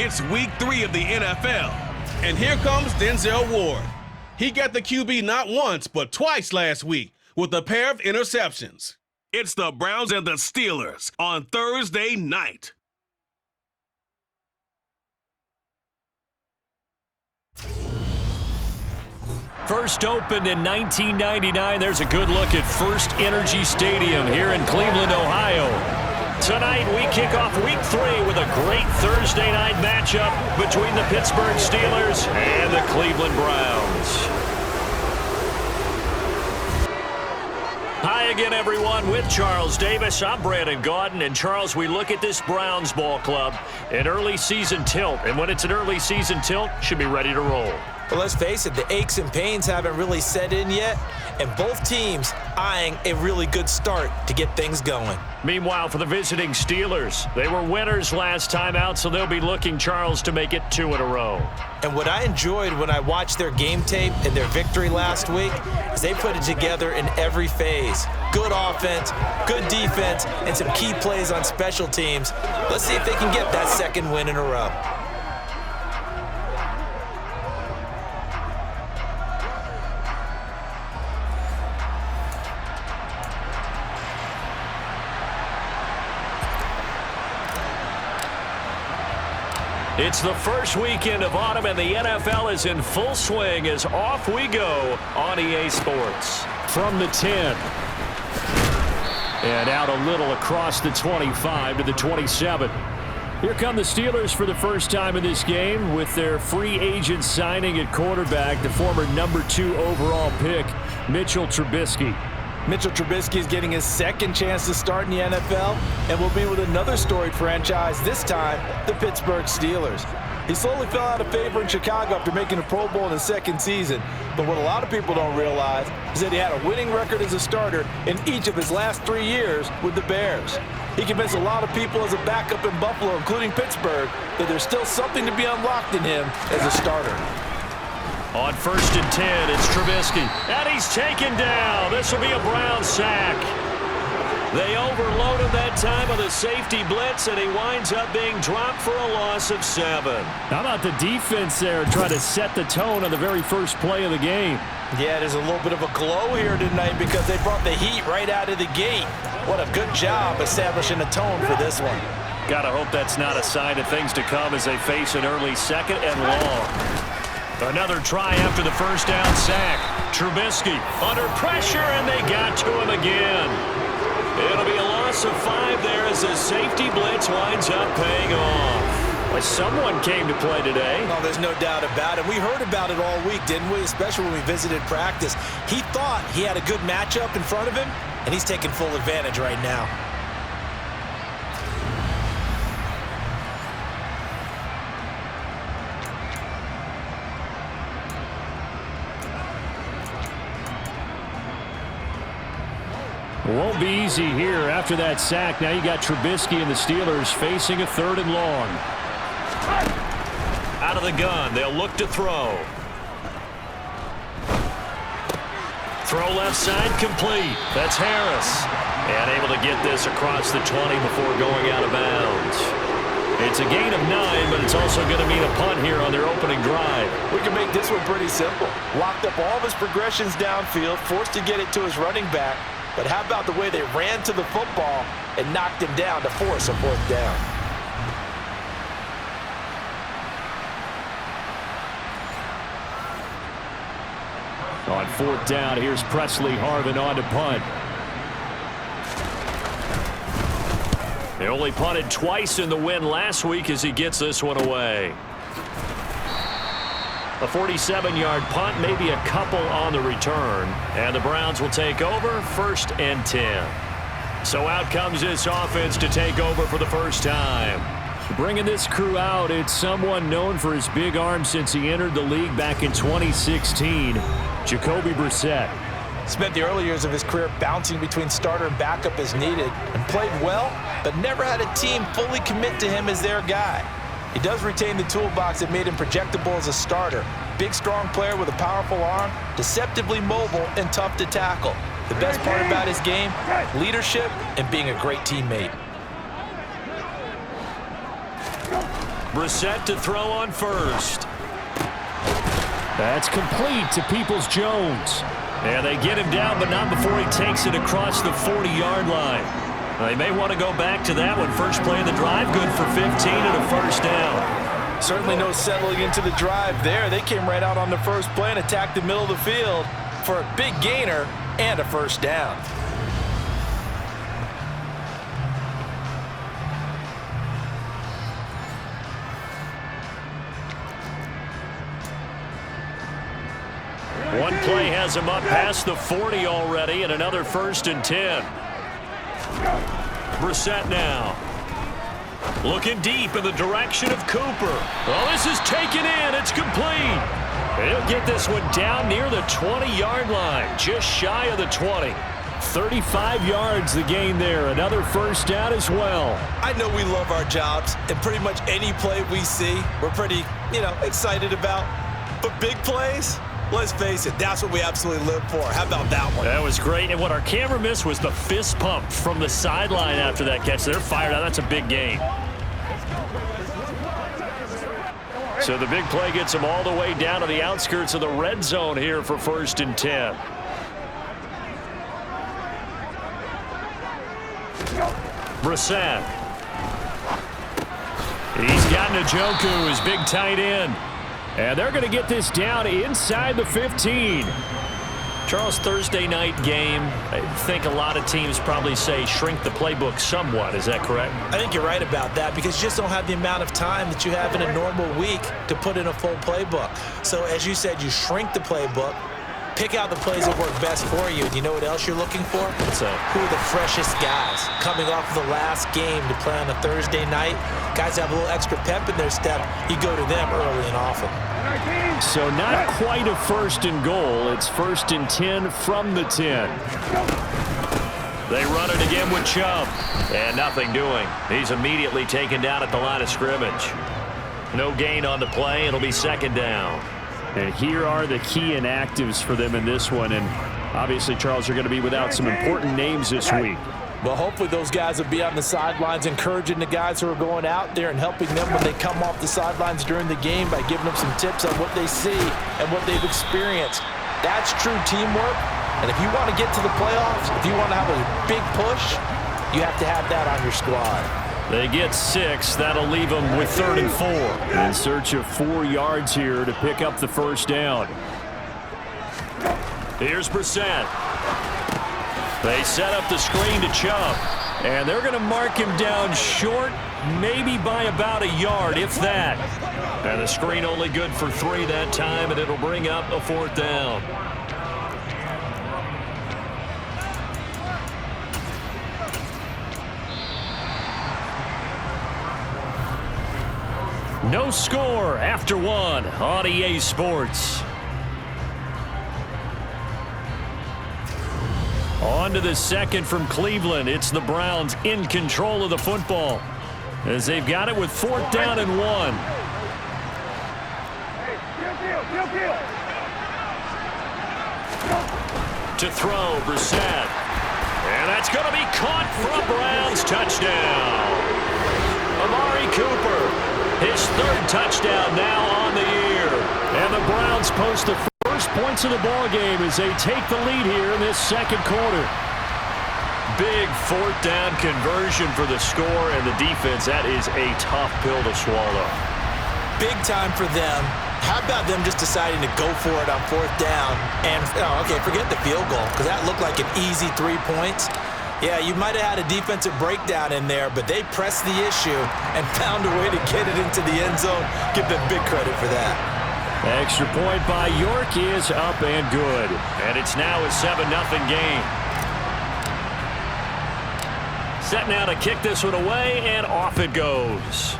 It's week 3 of the NFL, and here comes Denzel Ward. He got the QB not once, but twice last week with a pair of interceptions. It's the Browns and the Steelers on Thursday night. First opened in 1999. There's a good look at First Energy Stadium here in Cleveland, Ohio. Tonight, we kick off week 3 with a great Thursday night matchup between the Pittsburgh Steelers and the Cleveland Browns. Hi again, everyone. With Charles Davis, I'm Brandon Gaudin. And Charles, we look at this Browns ball club, an early season tilt. And when it's an early season tilt, should be ready to roll. Well, let's face it, the aches and pains haven't really set in yet, and both teams eyeing a really good start to get things going. Meanwhile, for the visiting Steelers, they were winners last time out, so they'll be looking, Charles, to make it 2 in a row. And what I enjoyed when I watched their game tape and their victory last week is they put it together in every phase. Good offense, good defense, and some key plays on special teams. Let's see if they can get that second win in a row. It's the first weekend of autumn, and the NFL is in full swing as off we go on EA Sports. From the 10. And out a little across the 25 to the 27. Here come the Steelers for the first time in this game with their free agent signing at quarterback, the former number 2 overall pick, Mitchell Trubisky. Mitchell Trubisky is getting his second chance to start in the NFL and will be with another storied franchise, this time the Pittsburgh Steelers. He slowly fell out of favor in Chicago after making a Pro Bowl in his second season, but what a lot of people don't realize is that he had a winning record as a starter in each of his last 3 years with the Bears. He convinced a lot of people as a backup in Buffalo, including Pittsburgh, that there's still something to be unlocked in him as a starter. On 1st and 10, it's Trubisky. And he's taken down. This will be a Brown sack. They overload him that time with a safety blitz, and he winds up being dropped for a loss of 7. How about the defense there trying to set the tone on the very first play of the game? Yeah, there's a little bit of a glow here tonight because they brought the heat right out of the gate. What a good job establishing a tone for this one. Gotta hope that's not a sign of things to come as they face an early 2nd and long. Another try after the first down sack. Trubisky under pressure, and they got to him again. It'll be a loss of 5 there as the safety blitz winds up paying off. Well, someone came to play today. Oh, there's no doubt about it. We heard about it all week, didn't we? Especially when we visited practice. He thought he had a good matchup in front of him, and he's taking full advantage right now. Won't be easy here after that sack. Now you got Trubisky and the Steelers facing a 3rd and long. Out of the gun, they'll look to throw. Throw left side complete. That's Harris. And able to get this across the 20 before going out of bounds. It's a gain of 9, but it's also going to mean a punt here on their opening drive. We can make this one pretty simple. Locked up all of his progressions downfield, forced to get it to his running back. But how about the way they ran to the football and knocked him down to force a 4th down? On 4th down, here's Presley Harvin on to punt. They only punted twice in the win last week as he gets this one away. A 47-yard punt, maybe a couple on the return. And the Browns will take over 1st and 10. So out comes this offense to take over for the first time. Bringing this crew out, it's someone known for his big arm since he entered the league back in 2016, Jacoby Brissett. Spent the early years of his career bouncing between starter and backup as needed and played well, but never had a team fully commit to him as their guy. He does retain the toolbox that made him projectable as a starter. Big, strong player with a powerful arm, deceptively mobile and tough to tackle. The best part about his game, leadership and being a great teammate. Brissett to throw on first. That's complete to Peoples-Jones. And they get him down, but not before he takes it across the 40-yard line. They may want to go back to that one. First play of the drive, good for 15 and a first down. Certainly no settling into the drive there. They came right out on the first play and attacked the middle of the field for a big gainer and a first down. One play has him up past the 40 already, and another 1st and 10. Brissett now. Looking deep in the direction of Cooper. Well, this is taken in. It's complete. He'll get this one down near the 20-yard line, just shy of the 20. 35 yards the gain there. Another first down as well. I know we love our jobs, and pretty much any play we see, we're pretty, excited about. But big plays, let's face it, that's what we absolutely live for. How about that one? That was great. And what our camera missed was the fist pump from the sideline after that catch. They're fired out. That's a big gain. So the big play gets them all the way down to the outskirts of the red zone here for 1st and 10. Brissett. He's got Jacoby, his big tight end. And they're going to get this down inside the 15. Charles, Thursday night game, I think a lot of teams probably say shrink the playbook somewhat. Is that correct? I think you're right about that because you just don't have the amount of time that you have in a normal week to put in a full playbook. So as you said, you shrink the playbook, pick out the plays that work best for you. And you know what else you're looking for? What's that? Who are the freshest guys coming off of the last game to play on a Thursday night? Guys have a little extra pep in their step. You go to them early and often. So not quite a 1st and goal. It's 1st and 10 from the 10. They run it again with Chubb. And nothing doing. He's immediately taken down at the line of scrimmage. No gain on the play. It'll be 2nd down. And here are the key inactives for them in this one. And obviously, Charles, you're going to be without some important names this week. Well, hopefully those guys will be on the sidelines encouraging the guys who are going out there and helping them when they come off the sidelines during the game by giving them some tips on what they see and what they've experienced. That's true teamwork. And if you want to get to the playoffs, if you want to have a big push, you have to have that on your squad. They get 6. That'll leave them with 3rd and 4. In search of 4 yards here to pick up the first down. Here's Brissett. They set up the screen to Chubb. And they're going to mark him down short, maybe by about a yard, if that. And the screen only good for 3 that time, and it'll bring up a 4th down. No score after 1 on EA Sports. On to the 2nd from Cleveland. It's the Browns in control of the football as they've got it with 4th down and 1. To throw, Brissett. And that's going to be caught for a Browns touchdown. Amari Cooper, his 3rd touchdown now on the year. And the Browns post the first points of the ball game as they take the lead here in this 2nd quarter. Big 4th down conversion for the score and the defense. That is a tough pill to swallow. Big time for them. How about them just deciding to go for it on 4th down? And, forget the field goal because that looked like an easy 3 points. Yeah, you might have had a defensive breakdown in there, but they pressed the issue and found a way to get it into the end zone. Give them big credit for that. Extra point by York is up and good. And it's now a 7-0 game. Set now to kick this one away, and off it goes.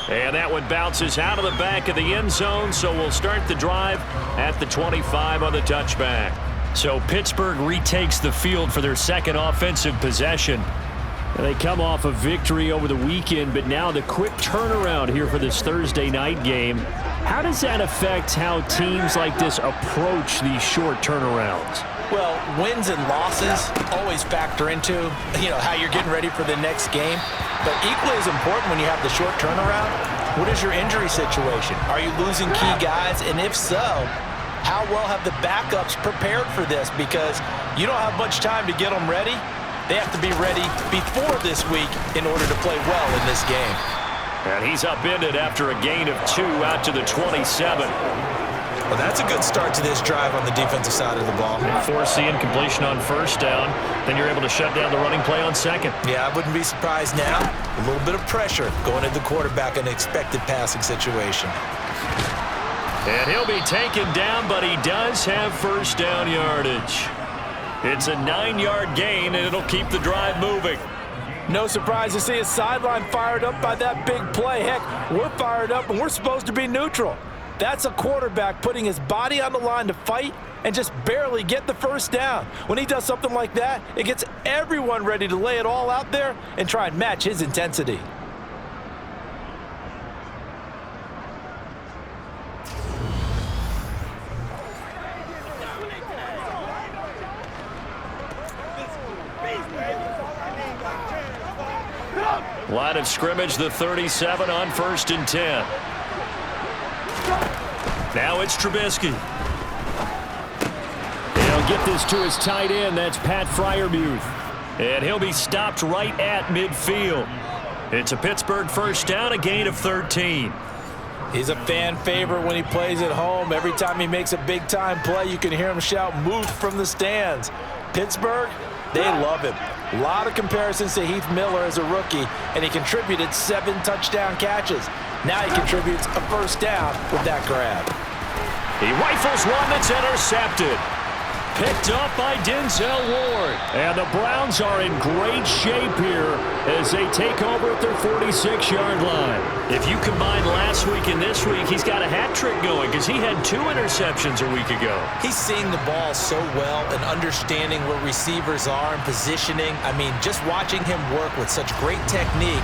And that one bounces out of the back of the end zone, so we'll start the drive at the 25 on the touchback. So Pittsburgh retakes the field for their 2nd offensive possession. They come off a victory over the weekend, but now the quick turnaround here for this Thursday night game. How does that affect how teams like this approach these short turnarounds? Well, wins and losses always factor into, how you're getting ready for the next game. But equally as important when you have the short turnaround, what is your injury situation? Are you losing key guys? And if so, how well have the backups prepared for this? Because you don't have much time to get them ready. They have to be ready before this week in order to play well in this game. And he's upended after a gain of 2 out to the 27. Well, that's a good start to this drive on the defensive side of the ball. Force the incompletion on first down. Then you're able to shut down the running play on second. Yeah, I wouldn't be surprised now. A little bit of pressure going at the quarterback in an expected passing situation. And he'll be taken down, but he does have first down yardage. It's a 9-yard gain, and it'll keep the drive moving. No surprise to see his sideline fired up by that big play. Heck, we're fired up, and we're supposed to be neutral. That's a quarterback putting his body on the line to fight and just barely get the first down. When he does something like that, it gets everyone ready to lay it all out there and try and match his intensity. Line of scrimmage, the 37 on 1st and 10. Now it's Trubisky. He'll get this to his tight end. That's Pat Freiermuth. And he'll be stopped right at midfield. It's a Pittsburgh first down, a gain of 13. He's a fan favorite when he plays at home. Every time he makes a big-time play, you can hear him shout, "Move" from the stands. Pittsburgh, they love him. A lot of comparisons to Heath Miller as a rookie, and he contributed 7 touchdown catches. Now he contributes a first down with that grab. He rifles one that's intercepted. Picked up by Denzel Ward. And the Browns are in great shape here as they take over at their 46-yard line. If you combine last week and this week, he's got a hat trick going because he had 2 interceptions a week ago. He's seeing the ball so well and understanding where receivers are and positioning. I mean, just watching him work with such great technique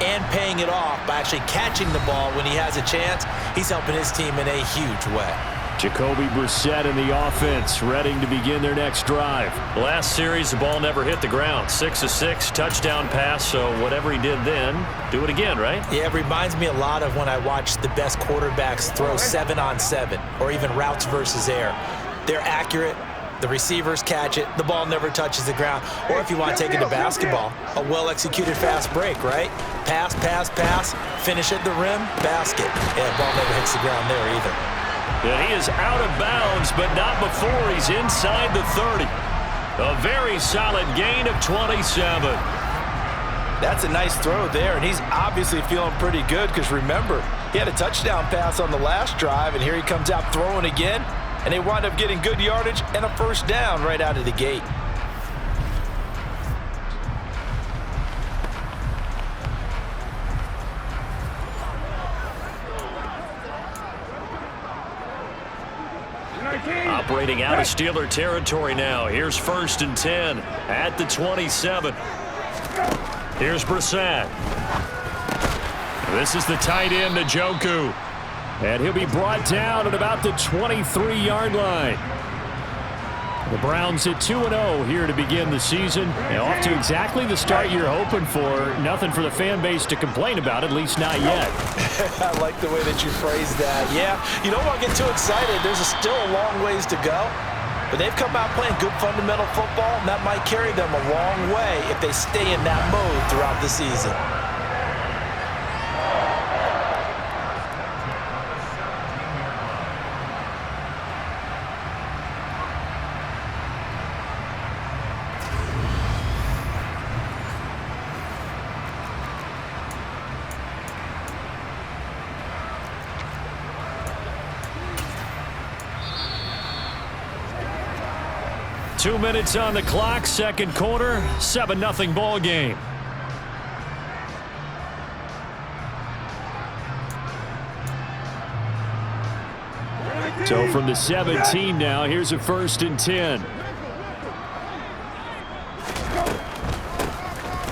and paying it off by actually catching the ball when he has a chance, he's helping his team in a huge way. Jacoby Brissett in the offense, ready to begin their next drive. Last series, the ball never hit the ground. 6 of 6, touchdown pass, so whatever he did then, do it again, right? Yeah, it reminds me a lot of when I watch the best quarterbacks throw 7-on-7 or even routes versus air. They're accurate. The receivers catch it. The ball never touches the ground. Or if you want to take it to basketball, a well-executed fast break, right? Pass, pass, pass, finish at the rim, basket. Yeah, the ball never hits the ground there either. And he is out of bounds, but not before he's inside the 30. A very solid gain of 27. That's a nice throw there, and he's obviously feeling pretty good because remember, he had a touchdown pass on the last drive, and here he comes out throwing again, and they wind up getting good yardage and a first down right out of the gate. Operating out of Steeler territory now. Here's 1st and 10 at the 27. Here's Brissett. This is the tight end, Jacoby. And he'll be brought down at about the 23-yard line. The Browns at 2-0 here to begin the season. And off to exactly the start you're hoping for. Nothing for the fan base to complain about, at least not yet. I like the way that you phrased that. Yeah, you don't want to get too excited. There's still a long ways to go. But they've come out playing good fundamental football, and that might carry them a long way if they stay in that mode throughout the season. Two minutes on the clock, second quarter, 7-0 ball game. So from the 17 now, here's a 1st and 10.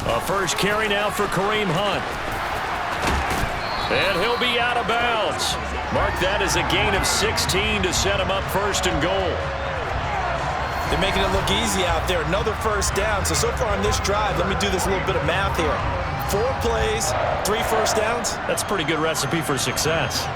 A first carry now for Kareem Hunt. And he'll be out of bounds. Mark that as a gain of 16 to set him up 1st and goal. They're making it look easy out there. Another first down. So far on this drive, let me do this little bit of math here. 4 plays, 3 first downs. That's a pretty good recipe for success.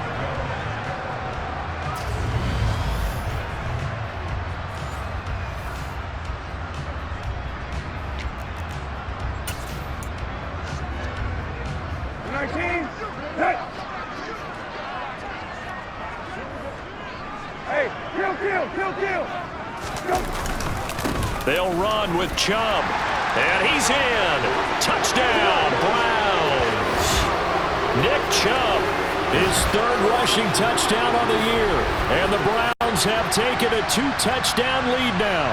They'll run with Chubb. And he's in. Touchdown, Browns. Nick Chubb, his 3rd rushing touchdown on the year. And the Browns have taken a 2-touchdown lead now.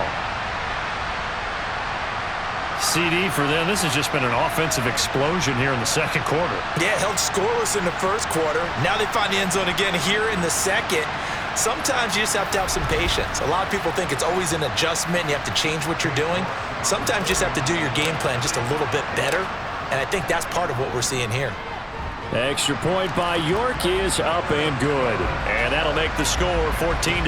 CD for them. This has just been an offensive explosion here in the second quarter. Yeah, held scoreless in the first quarter. Now they find the end zone again here in the second. Sometimes you just have to have some patience. A lot of people think it's always an adjustment. You have to change what you're doing. Sometimes you just have to do your game plan just a little bit better. And I think that's part of what we're seeing here. Extra point by York is up and good. And that'll make the score 14-0.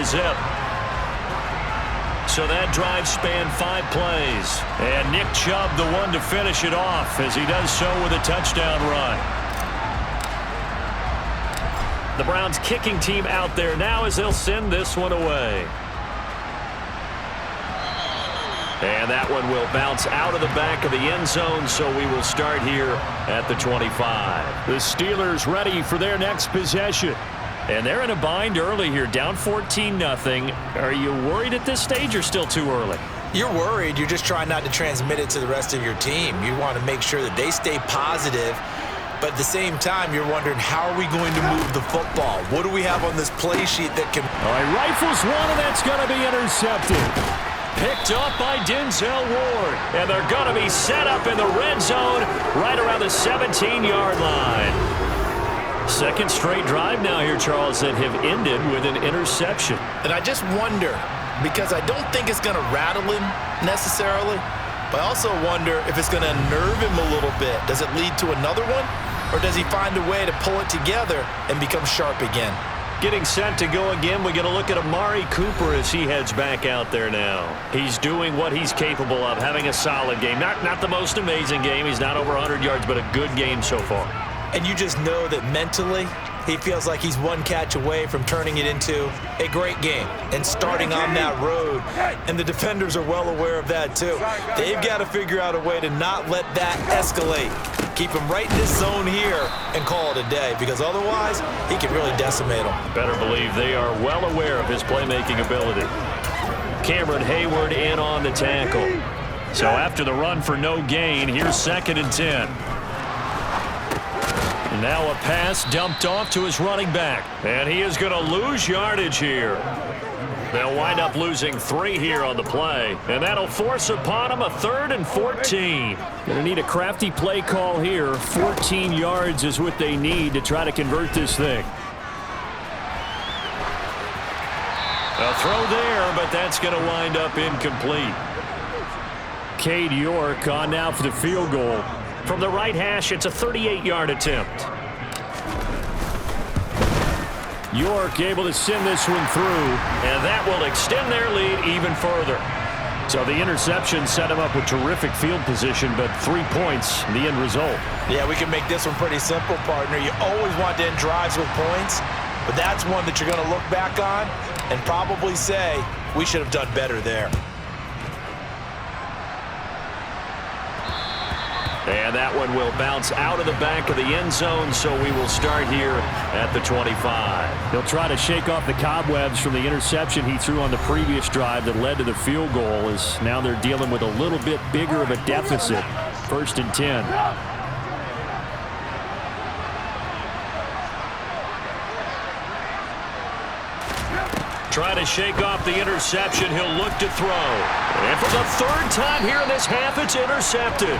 So that drive spanned 5 plays. And Nick Chubb the one to finish it off as he does so with a touchdown run. The Browns kicking team out there now as they'll send this one away. And that one will bounce out of the back of the end zone, so we will start here at the 25. The Steelers ready for their next possession. And they're in a bind early here, down 14-0. Are you worried at this stage or still too early? You're worried. You're just trying not to transmit it to the rest of your team. You want to make sure that they stay positive. But at the same time, you're wondering, how are we going to move the football? What do we have on this play sheet that can... All right, rifles one, and that's going to be intercepted. Picked up by Denzel Ward. And they're going to be set up in the red zone right around the 17-yard line. Second straight drive now here, Charles, that have ended with an interception. And I just wonder, because I don't think it's going to rattle him necessarily, but I also wonder if it's going to unnerve him a little bit. Does it lead to another one? Or does he find a way to pull it together and become sharp again? Getting set to go again. We get a look at Amari Cooper as he heads back out there now. He's doing what he's capable of, having a solid game. Not the most amazing game. He's not over 100 yards, but a good game so far. And you just know that mentally, he feels like he's one catch away from turning it into a great game and starting on that road. And the defenders are well aware of that too. They've got to figure out a way to not let that escalate. Keep him right in this zone here and call it a day, because otherwise he can really decimate them. Better believe they are well aware of his playmaking ability. Cameron Hayward in on the tackle. So after the run for no gain, here's 2nd and 10. Now a pass dumped off to his running back. And he is going to lose yardage here. They'll wind up losing 3 here on the play. And that'll force upon him a 3rd and 14. Going to need a crafty play call here. 14 yards is what they need to try to convert this thing. A throw there, but that's going to wind up incomplete. Cade York on now for the field goal. From the right hash, it's a 38-yard attempt. York able to send this one through. And that will extend their lead even further. So the interception set him up with terrific field position, but 3 points, the end result. Yeah, we can make this one pretty simple, partner. You always want to end drives with points, but that's one that you're going to look back on and probably say, we should have done better there. And that one will bounce out of the back of the end zone, so we will start here at the 25. He'll try to shake off the cobwebs from the interception he threw on the previous drive that led to the field goal, as now they're dealing with a little bit bigger of a deficit. 1st and 10. Try to shake off the interception. He'll look to throw. And for the 3rd time here in this half, it's intercepted.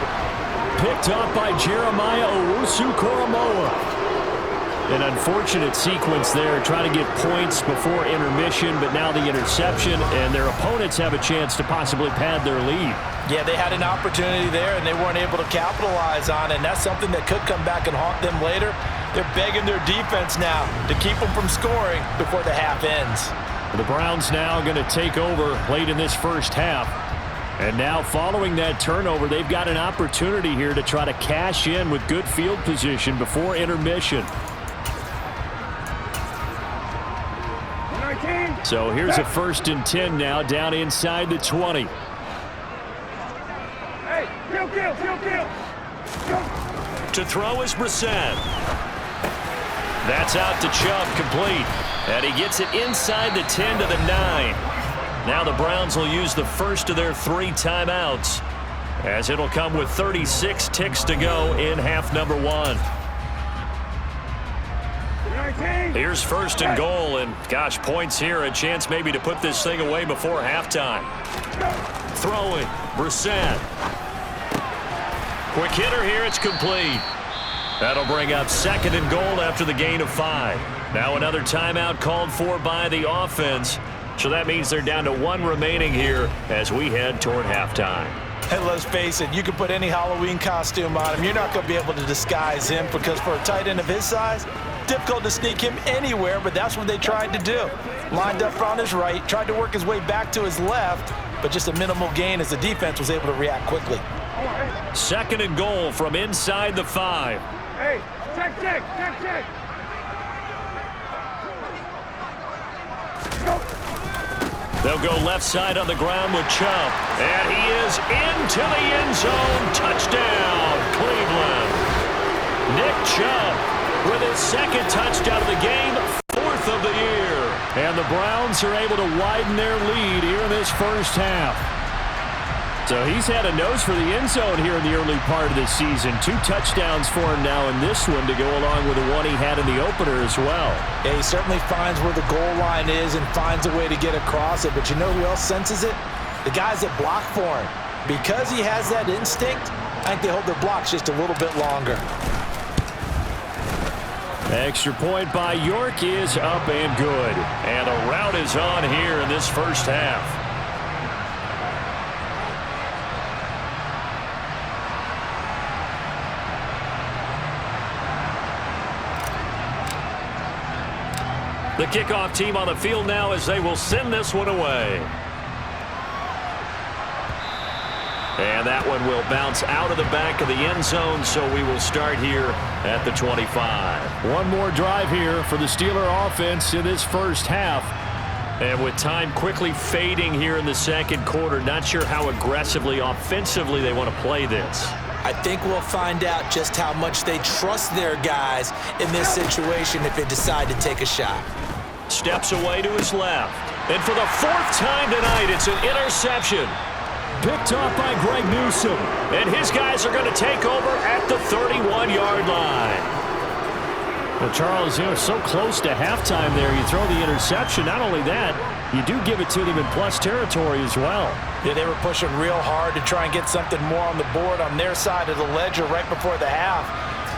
Picked up by Jeremiah Owusu-Koramoah. An unfortunate sequence there, trying to get points before intermission, but now the interception, and their opponents have a chance to possibly pad their lead. Yeah, they had an opportunity there, and they weren't able to capitalize on it, and that's something that could come back and haunt them later. They're begging their defense now to keep them from scoring before the half ends. The Browns now going to take over late in this first half. And now following that turnover, they've got an opportunity here to try to cash in with good field position before intermission. So here's a 1st and 10 now down inside the 20. Hey, kill. To throw is Brissett. That's out to Chubb, complete. And he gets it inside the 10 to the 9. Now the Browns will use the first of their 3 timeouts, as it'll come with 36 ticks to go in half number 1. Here's 1st and goal, and gosh, points here, a chance maybe to put this thing away before halftime. Throwing, Brissett. Quick hitter here, it's complete. That'll bring up 2nd and goal after the gain of 5. Now another timeout called for by the offense. So that means they're down to 1 remaining here as we head toward halftime. And let's face it, you can put any Halloween costume on him. You're not going to be able to disguise him, because for a tight end of his size, difficult to sneak him anywhere, but that's what they tried to do. Lined up on his right, tried to work his way back to his left, but just a minimal gain as the defense was able to react quickly. 2nd and goal from inside the 5. Hey, check. They'll go left side on the ground with Chubb. And he is into the end zone. Touchdown, Cleveland. Nick Chubb with his 2nd touchdown of the game, 4th of the year. And the Browns are able to widen their lead here in this first half. So he's had a nose for the end zone here in the early part of the season. 2 touchdowns for him now in this one to go along with the one he had in the opener as well. Yeah, he certainly finds where the goal line is and finds a way to get across it. But you know who else senses it? The guys that block for him. Because he has that instinct, I think they hold their blocks just a little bit longer. Extra point by York is up and good. And a rout is on here in this first half. The kickoff team on the field now as they will send this one away. And that one will bounce out of the back of the end zone, so we will start here at the 25. One more drive here for the Steeler offense in this first half. And with time quickly fading here in the 2nd quarter, not sure how aggressively, offensively they want to play this. I think we'll find out just how much they trust their guys in this situation if they decide to take a shot. Steps away to his left. And for the 4th time tonight, it's an interception. Picked off by Greg Newsome. And his guys are going to take over at the 31-yard line. Well, Charles, so close to halftime there. You throw the interception. Not only that, you do give it to them in plus territory as well. Yeah, they were pushing real hard to try and get something more on the board on their side of the ledger right before the half.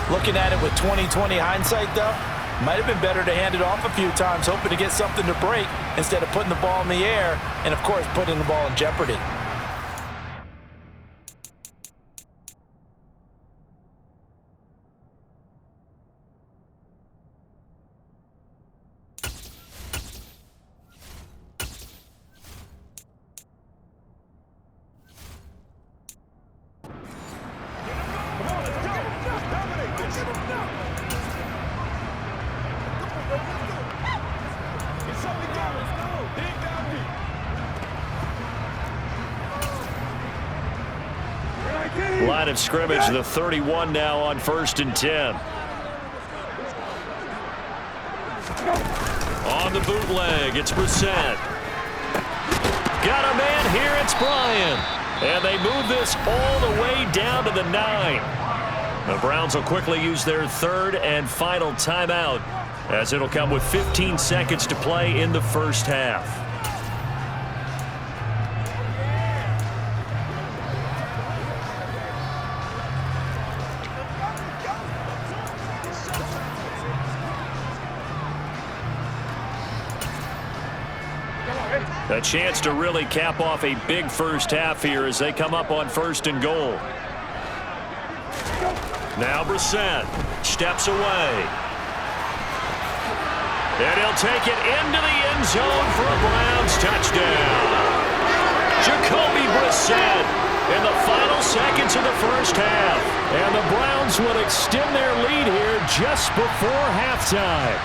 Looking at it with 20/20 hindsight, though, might have been better to hand it off a few times, hoping to get something to break instead of putting the ball in the air and, of course, putting the ball in jeopardy. Line of scrimmage, the 31 now on 1st and 10. On the bootleg, it's Brissett. Got a man here, it's Bryant. And they move this all the way down to the 9. The Browns will quickly use their 3rd and final timeout, as it'll come with 15 seconds to play in the first half. A chance to really cap off a big first half here as they come up on 1st and goal. Now Brissett steps away. And he'll take it into the end zone for a Browns touchdown. Jacoby Brissett in the final seconds of the first half. And the Browns will extend their lead here just before halftime.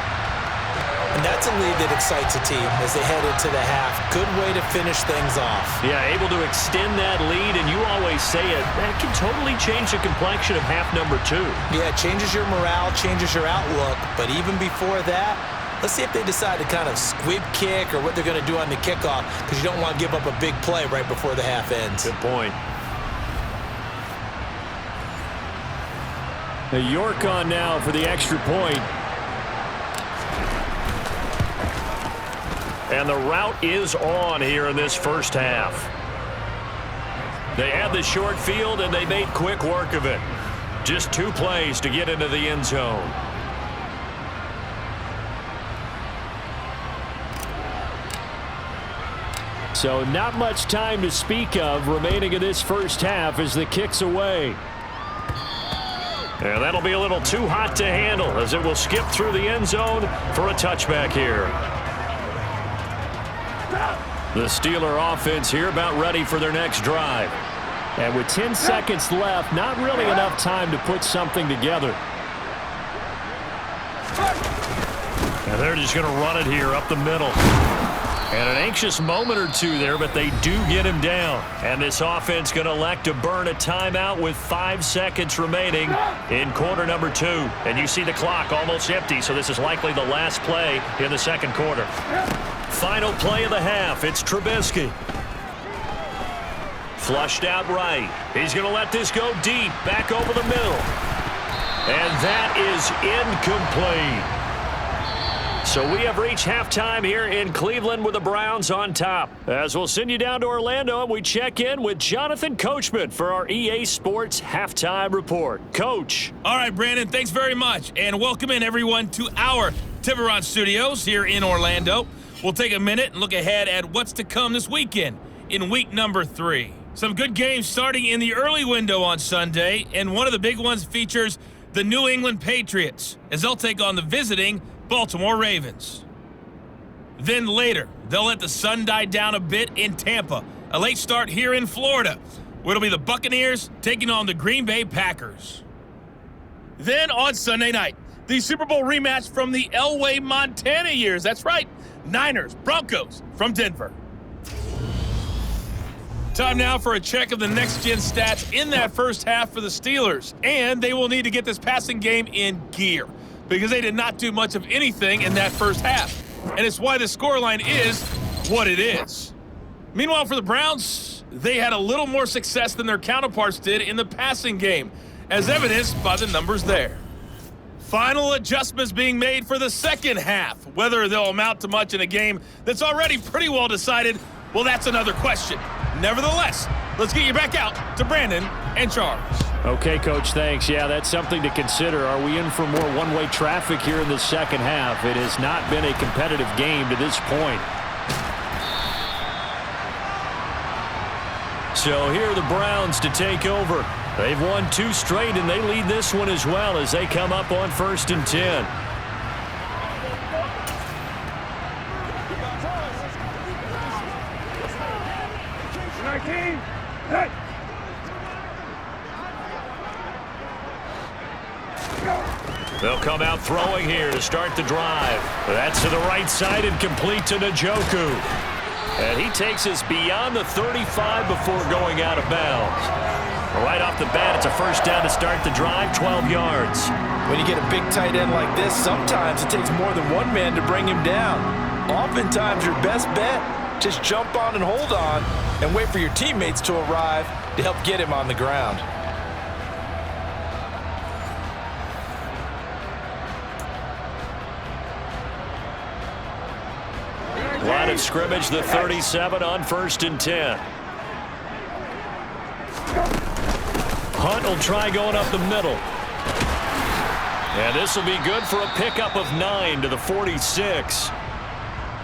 And that's a lead that excites a team as they head into the half. Good way to finish things off. Yeah, able to extend that lead, and you always say it, that can totally change the complexion of half number 2. Yeah, it changes your morale, changes your outlook. But even before that, let's see if they decide to kind of squib kick or what they're going to do on the kickoff, because you don't want to give up a big play right before the half ends. Good point. York on now for the extra point. And the route is on here in this first half. They had the short field, and they made quick work of it. Just 2 plays to get into the end zone. So not much time to speak of remaining in this first half as the kick's away. And that'll be a little too hot to handle as it will skip through the end zone for a touchback here. The Steeler offense here about ready for their next drive. And with 10 seconds left, not really enough time to put something together. And they're just going to run it here up the middle. And an anxious moment or two there, but they do get him down. And this offense going to elect to burn a timeout with 5 seconds remaining in quarter number 2. And you see the clock almost empty, so this is likely the last play in the second quarter. Final play of the half. It's Trubisky. Flushed out right. He's going to let this go deep, back over the middle. And that is incomplete. So we have reached halftime here in Cleveland with the Browns on top. As we'll send you down to Orlando, and we check in with Jonathan Coachman for our EA Sports Halftime Report. Coach. All right, Brandon, thanks very much. And welcome in, everyone, to our Tiburon Studios here in Orlando. We'll take a minute and look ahead at what's to come this weekend in week number 3. Some good games starting in the early window on Sunday, and one of the big ones features the New England Patriots as they'll take on the visiting Baltimore Ravens. Then later, they'll let the sun die down a bit in Tampa. A late start here in Florida, where it'll be the Buccaneers taking on the Green Bay Packers. Then on Sunday night, the Super Bowl rematch from the Elway, Montana years. That's right, Niners, Broncos from Denver. Time now for a check of the next-gen stats in that first half for the Steelers. And they will need to get this passing game in gear, because they did not do much of anything in that first half. And it's why the scoreline is what it is. Meanwhile, for the Browns, they had a little more success than their counterparts did in the passing game, as evidenced by the numbers there. Final adjustments being made for the second half. Whether they'll amount to much in a game that's already pretty well decided, well, that's another question. Nevertheless, let's get you back out to Brandon and Charles. Okay, Coach, thanks. Yeah, that's something to consider. Are we in for more one-way traffic here in the second half? It has not been a competitive game to this point. So here are the Browns to take over. They've won 2 straight, and they lead this one as well as they come up on 1st and 10. Hey! They'll come out throwing here to start the drive. That's to the right side and complete to Jacoby. And he takes us beyond the 35 before going out of bounds. Right off the bat, it's a first down to start the drive, 12 yards. When you get a big tight end like this, sometimes it takes more than one man to bring him down. Oftentimes, your best bet, just jump on and hold on and wait for your teammates to arrive to help get him on the ground. Line of scrimmage, the 37 on 1st and 10. Hunt will try going up the middle. And this will be good for a pickup of 9 to the 46.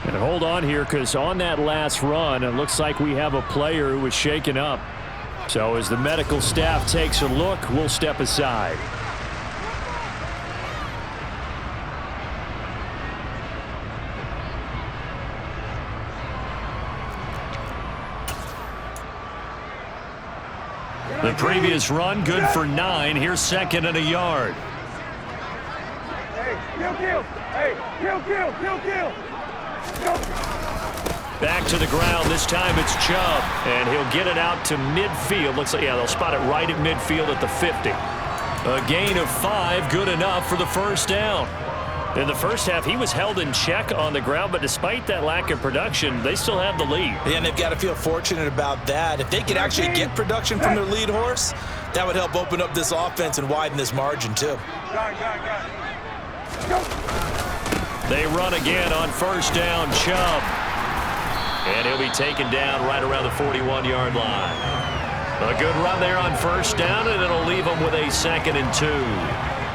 And hold on here, because on that last run, it looks like we have a player who was shaken up. So as the medical staff takes a look, we'll step aside. The previous run, good for 9. Here's 2nd and a yard. Hey, kill. Hey, kill. Go. Back to the ground. This time it's Chubb, and he'll get it out to midfield. Looks like, yeah, they'll spot it right at midfield at the 50. A gain of 5, good enough for the first down. In the first half, he was held in check on the ground, but despite that lack of production, they still have the lead. Yeah, and they've got to feel fortunate about that. If they could actually get production from their lead horse, that would help open up this offense and widen this margin, too. They run again on first down, Chubb. And he'll be taken down right around the 41-yard line. A good run there on first down, and it'll leave him with a 2nd and 2.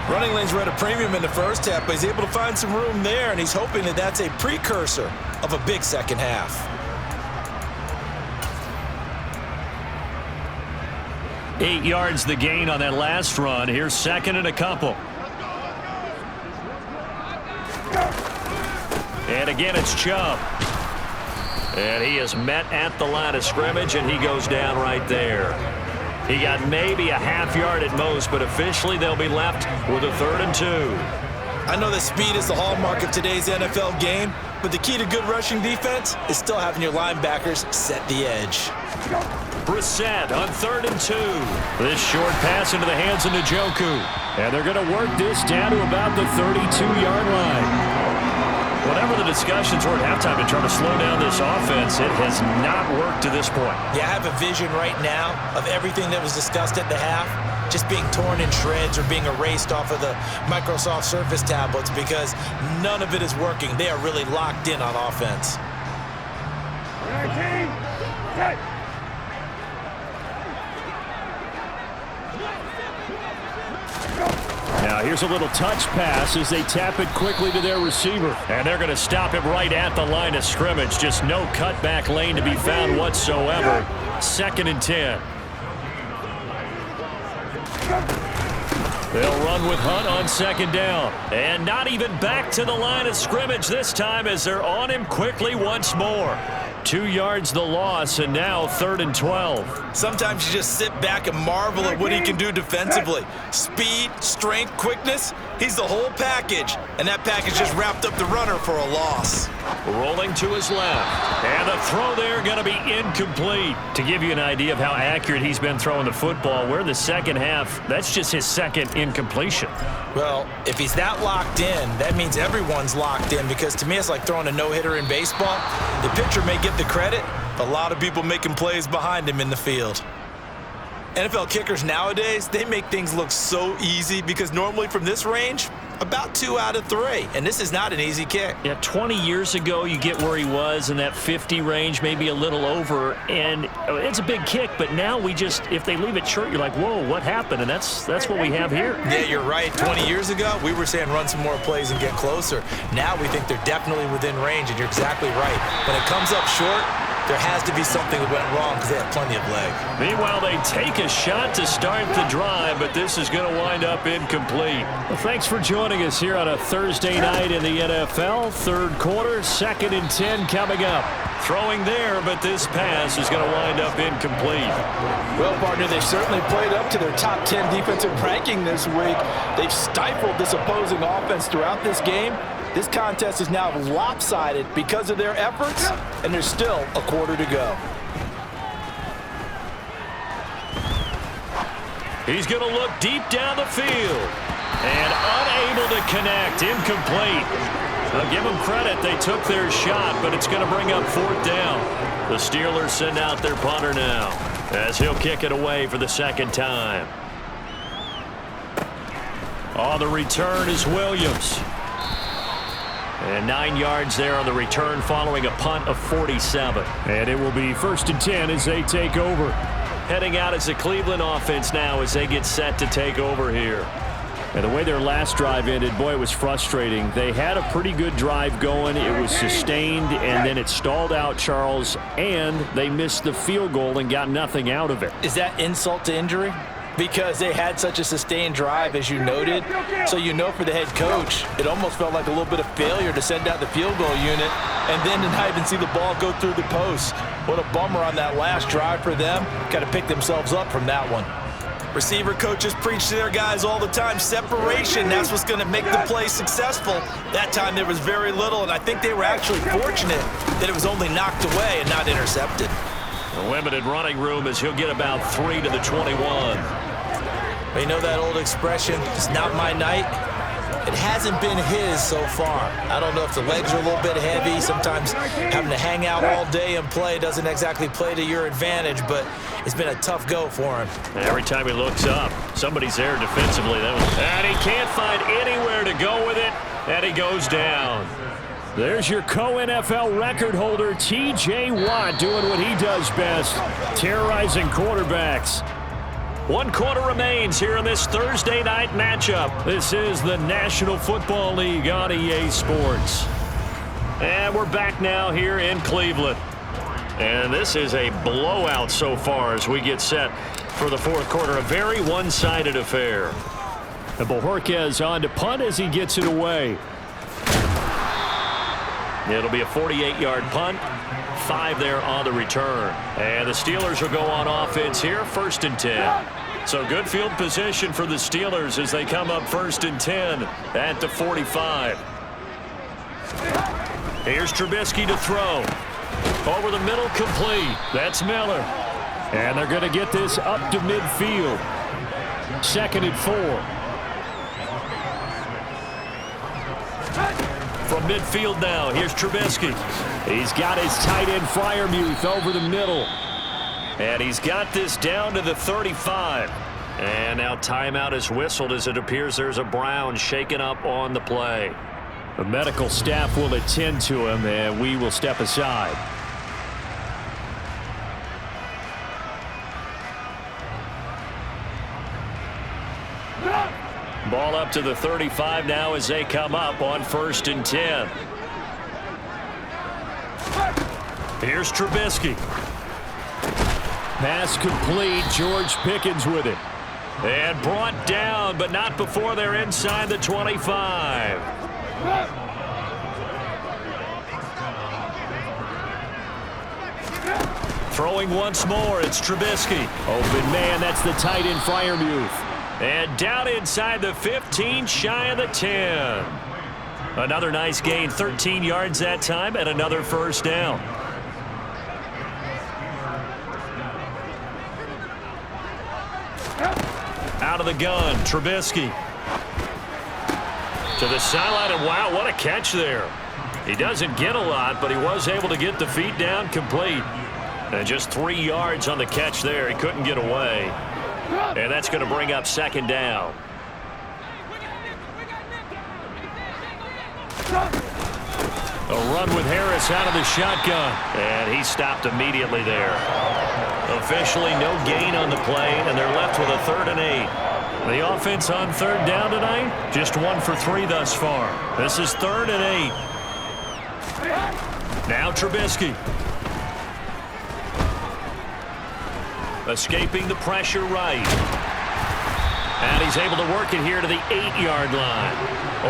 Running lanes were at a premium in the first half, but he's able to find some room there, and he's hoping that that's a precursor of a big second half. 8 yards the gain on that last run. Here's 2nd and a couple. And again, it's Chubb. And he is met at the line of scrimmage, and he goes down right there. He got maybe a half yard at most, but officially they'll be left with a 3rd and 2. I know that speed is the hallmark of today's NFL game, but the key to good rushing defense is still having your linebackers set the edge. Brissett on 3rd and 2. This short pass into the hands of Jacoby. And they're going to work this down to about the 32-yard line. Whatever the discussions were at halftime to try to slow down this offense, it has not worked to this point. Yeah, I have a vision right now of everything that was discussed at the half just being torn in shreds or being erased off of the Microsoft Surface tablets because none of it is working. They are really locked in on offense. 19, set. Now here's a little touch pass as they tap it quickly to their receiver. And they're going to stop him right at the line of scrimmage. Just no cutback lane to be found whatsoever. 2nd and 10. They'll run with Hunt on 2nd down. And not even back to the line of scrimmage this time as they're on him quickly once more. 2 yards the loss, and now 3rd and 12. Sometimes you just sit back and marvel at what he can do defensively. Speed, strength, quickness, he's the whole package. And that package just wrapped up the runner for a loss. Rolling to his left. And the throw there going to be incomplete. To give you an idea of how accurate he's been throwing the football, we're in the second half. That's just his 2nd incompletion. Well, if he's that locked in, that means everyone's locked in because to me it's like throwing a no-hitter in baseball. The pitcher may get the credit, a lot of people making plays behind him in the field. NFL kickers nowadays, they make things look so easy because normally from this range, about 2 out of 3, and this is not an easy kick. Yeah, 20 years ago, you get where he was in that 50 range, maybe a little over, and it's a big kick, but now we just, if they leave it short, you're like, whoa, what happened? And that's what we have here. Yeah, you're right. 20 years ago, we were saying run some more plays and get closer. Now we think they're definitely within range, and you're exactly right. When it comes up short, there has to be something that went wrong because they have plenty of leg. Meanwhile, they take a shot to start the drive, but this is going to wind up incomplete. Well, thanks for joining us here on a Thursday night in the NFL. 3rd quarter, 2nd and 10 coming up. Throwing there, but this pass is going to wind up incomplete. Well, partner, they've certainly played up to their top 10 defensive ranking this week. They've stifled this opposing offense throughout this game. This contest is now lopsided because of their efforts, and there's still a quarter to go. He's going to look deep down the field and unable to connect. Incomplete. I'll give them credit. They took their shot, but it's going to bring up 4th down. The Steelers send out their punter now as he'll kick it away for the 2nd time. On the return is Williams. And 9 yards there on the return following a punt of 47. And it will be 1st and 10 as they take over. Heading out as the Cleveland offense now as they get set to take over here. And the way their last drive ended, boy, it was frustrating. They had a pretty good drive going. It was sustained, and then it stalled out, Charles, and they missed the field goal and got nothing out of it. Is that insult to injury? because they had such a sustained drive, as you noted. So you know for the head coach, it almost felt like a little bit of failure to send out the field goal unit and then to not even see the ball go through the post. What a bummer on that last drive for them. Got to pick themselves up from that one. Receiver coaches preach to their guys all the time. Separation, that's what's going to make the play successful. That time there was very little, and I think they were actually fortunate that it was only knocked away and not intercepted. A limited running room as he'll get about 3 to the 21. You know that old expression, it's not my night? It hasn't been his so far. I don't know if the legs are a little bit heavy. Sometimes having to hang out all day and play doesn't exactly play to your advantage, but it's been a tough go for him. Every time he looks up, somebody's there defensively. And he can't find anywhere to go with it, and he goes down. There's your co-NFL record holder, T.J. Watt, doing what he does best, terrorizing quarterbacks. 1 quarter remains here in this Thursday night matchup. This is the National Football League on EA Sports. And we're back now here in Cleveland. And this is a blowout so far as we get set for the 4th quarter. A very one-sided affair. And Bojorquez on to punt as he gets it away. It'll be a 48-yard punt. 5 there on the return. And the Steelers will go on offense here, 1st and 10. So good field position for the Steelers as they come up 1st and 10 at the 45. Here's Trubisky to throw. Over the middle, complete. That's Miller. And they're going to get this up to midfield. 2nd and 4. From midfield now, here's Trubisky. He's got his tight end Freiermuth over the middle. And he's got this down to the 35. And now timeout is whistled as it appears there's a Brown shaken up on the play. The medical staff will attend to him, and we will step aside. Ball up to the 35 now as they come up on 1st and 10. Here's Trubisky. Pass complete. George Pickens with it. And brought down, but not before they're inside the 25. Throwing once more, it's Trubisky. Open man, that's the tight end Freiermuth. And down inside the 15, shy of the 10. Another nice gain, 13 yards that time, and another 1st down. Out of the gun, Trubisky. To the sideline, and wow, what a catch there. He doesn't get a lot, but he was able to get the feet down complete. And just 3 yards on the catch there. He couldn't get away. And that's going to bring up 2nd down. A run with Harris out of the shotgun. And he stopped immediately there. Officially no gain on the play, and they're left with a 3rd and 8. The offense on 3rd down tonight, just 1 for 3 thus far. This is 3rd and 8. Now Trubisky. Escaping the pressure right. And he's able to work it here to the 8-yard line.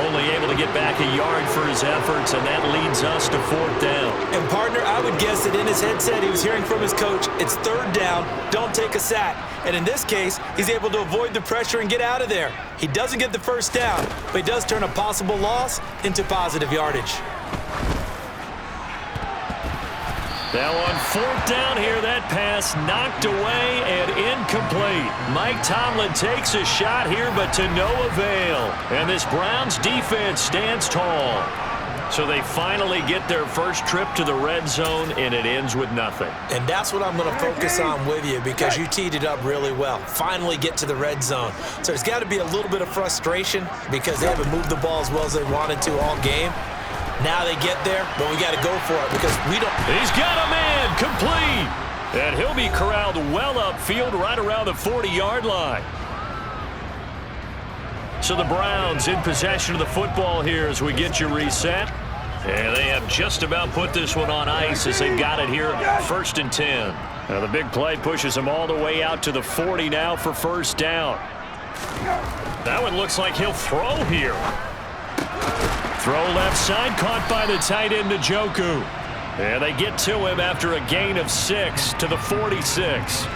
Only able to get back a yard for his efforts, and that leads us to 4th down. And partner, I would guess that in his headset he was hearing from his coach, it's 3rd down, don't take a sack. And in this case, he's able to avoid the pressure and get out of there. He doesn't get the 1st down, but he does turn a possible loss into positive yardage. Now on 4th down here, that pass knocked away and incomplete. Mike Tomlin takes a shot here, but to no avail. And this Browns defense stands tall. So they finally get their first trip to the red zone, and it ends with nothing. And that's what I'm going to focus on with you because you teed it up really well. Finally get to the red zone. So there's got to be a little bit of frustration because they haven't moved the ball as well as they wanted to all game. Now they get there, but we got to go for it because we don't. He's got a man complete. And he'll be corralled well upfield right around the 40-yard line. So the Browns in possession of the football here as we get you reset. And they have just about put this one on ice as they've got it here 1st and 10. Now the big play pushes him all the way out to the 40 now for first down. That one looks like he'll throw here. Throw left side, caught by the tight end Jacoby. And they get to him after a gain of 6 to the 46.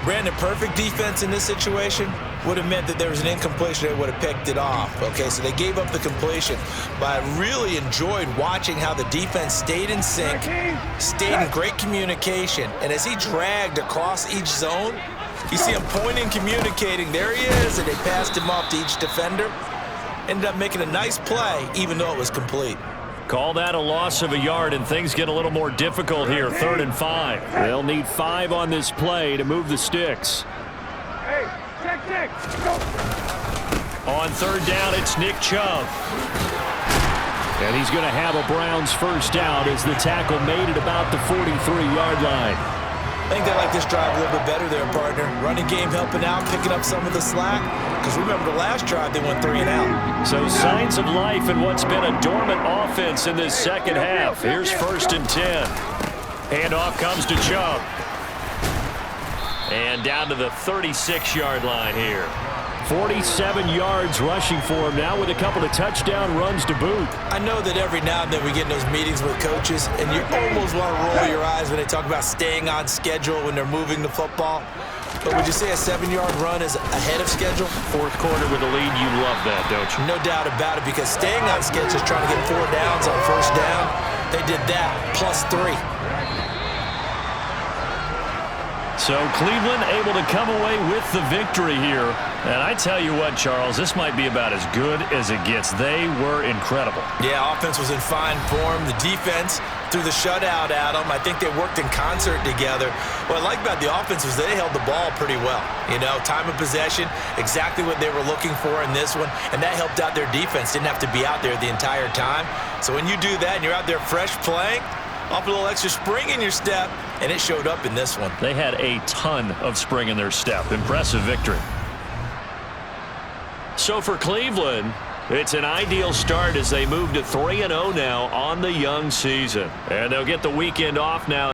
Brandon, perfect defense in this situation would have meant that there was an incompletion. They would have picked it off. Okay, so they gave up the completion. But I really enjoyed watching how the defense stayed in sync, stayed in great communication. And as he dragged across each zone, you see him pointing, communicating. There he is, and they passed him off to each defender. Ended up making a nice play, even though it was complete. Call that a loss of a yard, and things get a little more difficult here. 3rd and 5. They'll need 5 on this play to move the sticks. Hey, check. Go. On 3rd down, it's Nick Chubb. And he's going to have a Browns first down as the tackle made it about the 43-yard line. I think they like this drive a little bit better there, partner. Running game helping out, picking up some of the slack. Because remember, the last drive, they went 3 and out. So signs of life in what's been a dormant offense in this second half. Here's 1st and 10. Handoff comes to Chubb. And down to the 36-yard line here. 47 yards rushing for him now with a couple of touchdown runs to boot. I know that every now and then we get in those meetings with coaches, and you almost want to roll your eyes when they talk about staying on schedule when they're moving the football. But would you say a 7-yard run is ahead of schedule? 4th quarter with a lead, you love that, don't you? No doubt about it, because staying on schedule is trying to get 4 downs on first down. They did that, plus 3. So Cleveland able to come away with the victory here. And I tell you what, Charles, this might be about as good as it gets. They were incredible. Yeah, offense was in fine form. The defense threw the shutout at them. I think they worked in concert together. What I like about the offense was they held the ball pretty well. You know, time of possession, exactly what they were looking for in this one. And that helped out their defense. Didn't have to be out there the entire time. So when you do that and you're out there fresh playing, off a little extra spring in your step, and it showed up in this one. They had a ton of spring in their step. Impressive victory. So for Cleveland, it's an ideal start as they move to 3-0 now on the young season. And they'll get the weekend off now.